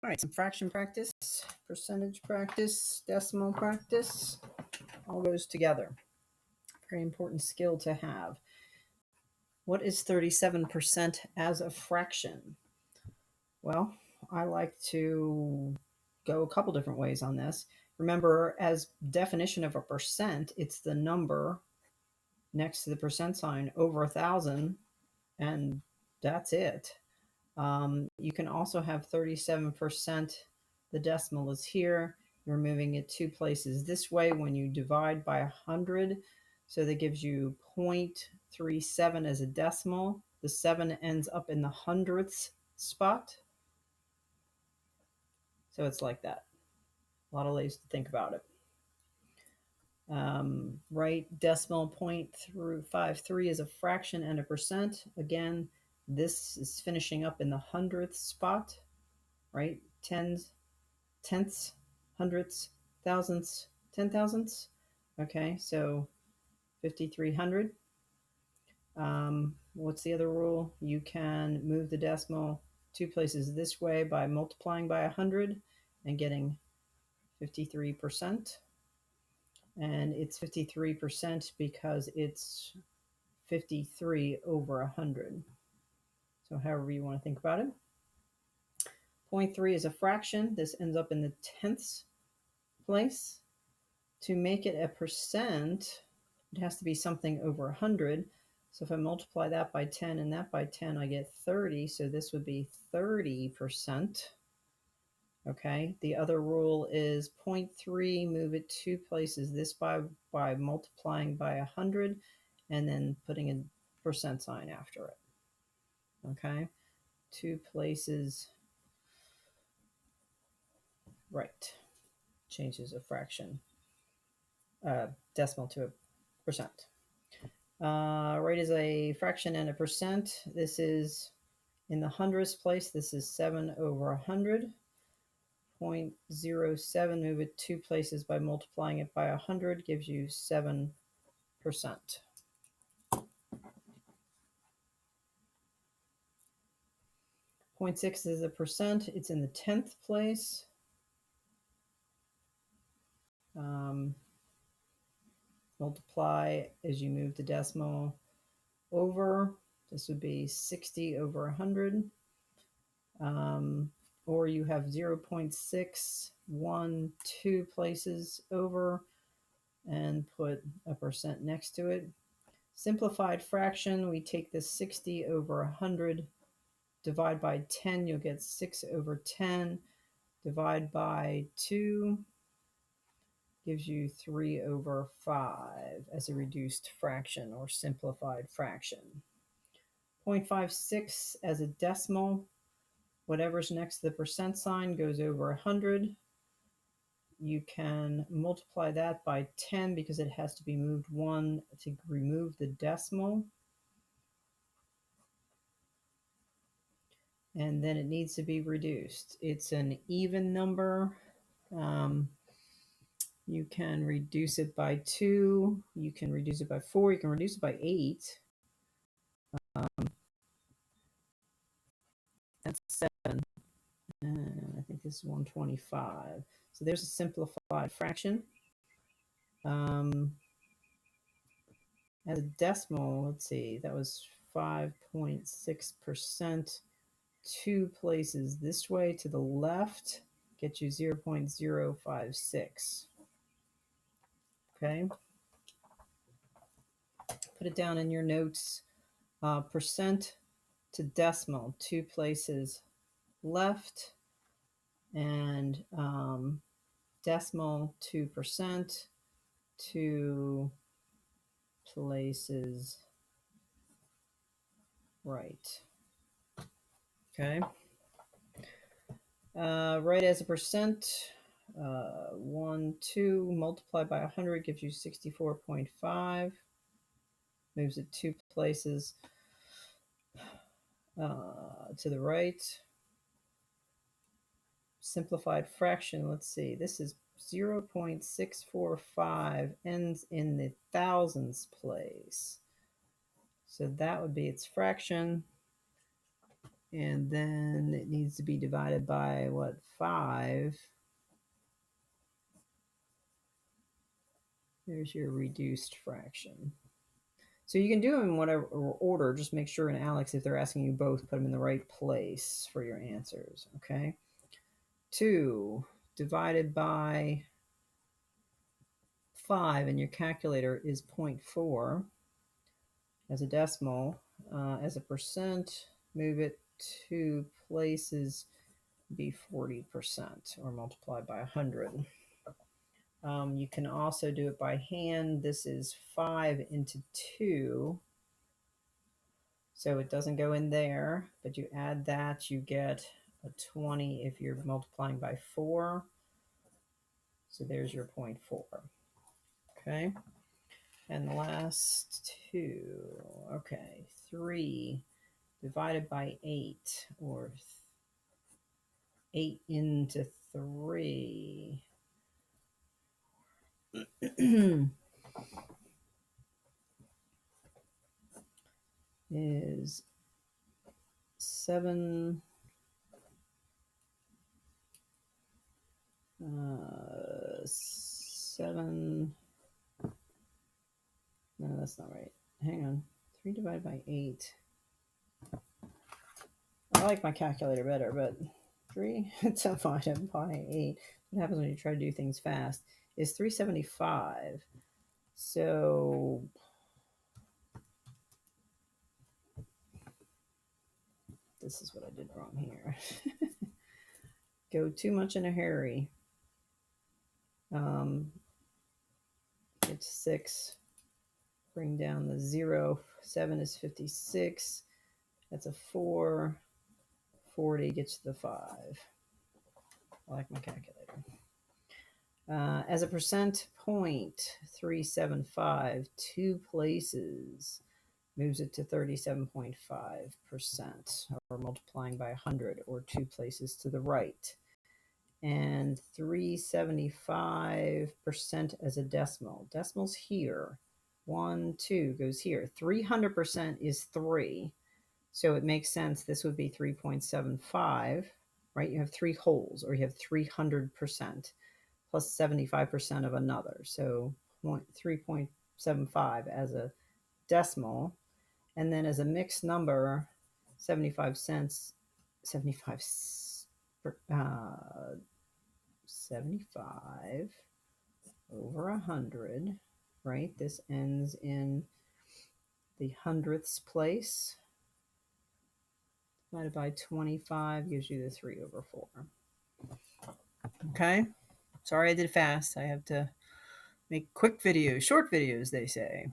All right, some fraction practice, percentage practice, decimal practice, all goes together. Very important skill to have. What is 37% as a fraction? Well, I like to go a couple different ways on this. Remember, as definition of a percent, it's the number next to the percent sign over 1,000, and that's it. You can also have 37%. The decimal is here. You're moving it two places this way when you divide by 100. So that gives you 0.37 as a decimal. The 7 ends up in the hundredths spot. So it's like that. A lot of ways to think about it. Right, decimal 0.53 is a fraction and a percent. Again, this is finishing up in the hundredth spot, right? Tens, tenths, hundredths, thousandths, 10,000ths. Okay, so 5,300. What's the other rule? You can move the decimal two places this way by multiplying by 100 and getting 53%. And it's 53% because it's 53 over 100. So however you want to think about it. 0.3 is a fraction. This ends up in the tenths place. To make it a percent, it has to be something over 100. So if I multiply that by 10 and that by 10, I get 30. So this would be 30%. Okay, the other rule is 0.3, move it two places this by multiplying by 100 and then putting a percent sign after it. Okay, two places, right, changes a fraction, decimal to a percent. Right is a fraction and a percent. This is in the hundredths place. This is 7 over 100. 0.07, move it two places by multiplying it by 100, gives you 7%. 0.6 is a percent. It's in the 10th place. Multiply as you move the decimal over. This would be 60 over 100. Or you have 0.612 places over and put a percent next to it. Simplified fraction, we take this 60 over 100, divide by 10, you'll get 6 over 10, divide by 2, gives you 3 over 5 as a reduced fraction or simplified fraction. 0.56 as a decimal, whatever's next to the percent sign goes over 100. You can multiply that by 10 because it has to be moved 1 to remove the decimal. And then it needs to be reduced. It's an even number. You can reduce it by 2. You can reduce it by 4. You can reduce it by 8. That's 7. And I think this is 125. So there's a simplified fraction. As a decimal, let's see, that was 5.6%. Two places this way to the left get you 0.056. Okay. Put it down in your notes. Percent to decimal, two places left, and decimal to percent, two places right. Okay. Right as a percent, 1, 2 multiplied by 100 gives you 64.5. Moves it two places to the right. Simplified fraction, let's see, this is 0.645, ends in the thousandths place. So that would be its fraction. And then it needs to be divided by what, 5. There's your reduced fraction. So you can do them in whatever order. Just make sure, and Alex, if they're asking you both, put them in the right place for your answers, okay? 2 divided by 5 in your calculator is 0.4 as a decimal. As a percent, move it 2 places, be 40%, or multiply by 100. You can also do it by hand. This is 5 into 2. So it doesn't go in there, but you add that, you get a 20 if you're multiplying by 4. So there's your 0.4. Okay. And the last 2. Okay. 3 divided by 8, or 8 into 3. Is 7. 7. No, that's not right. Hang on. 3 divided by 8. I like my calculator better, but 3 divided by 8. What happens when you try to do things fast? Is 375. So this is what I did wrong here. Go too much in a hurry. Get 6. Bring down the 0. 7 is 56. That's a 4. 40 gets to the 5. I like my calculator. As a percent, 0.375, 2 places, moves it to 37.5%, or multiplying by 100, or 2 places to the right. And 375% as a decimal. Decimals here. 1, 2 goes here. 300% is 3. So it makes sense this would be 3.75, right? You have 3 wholes, or you have 300% plus 75% of another. So 3.75 as a decimal. And then as a mixed number, 75 cents, 75 over 100, right? This ends in the hundredths place. Divided by 25 gives you the 3 over 4. Okay. Sorry I did it fast. I have to make quick videos, short videos, they say.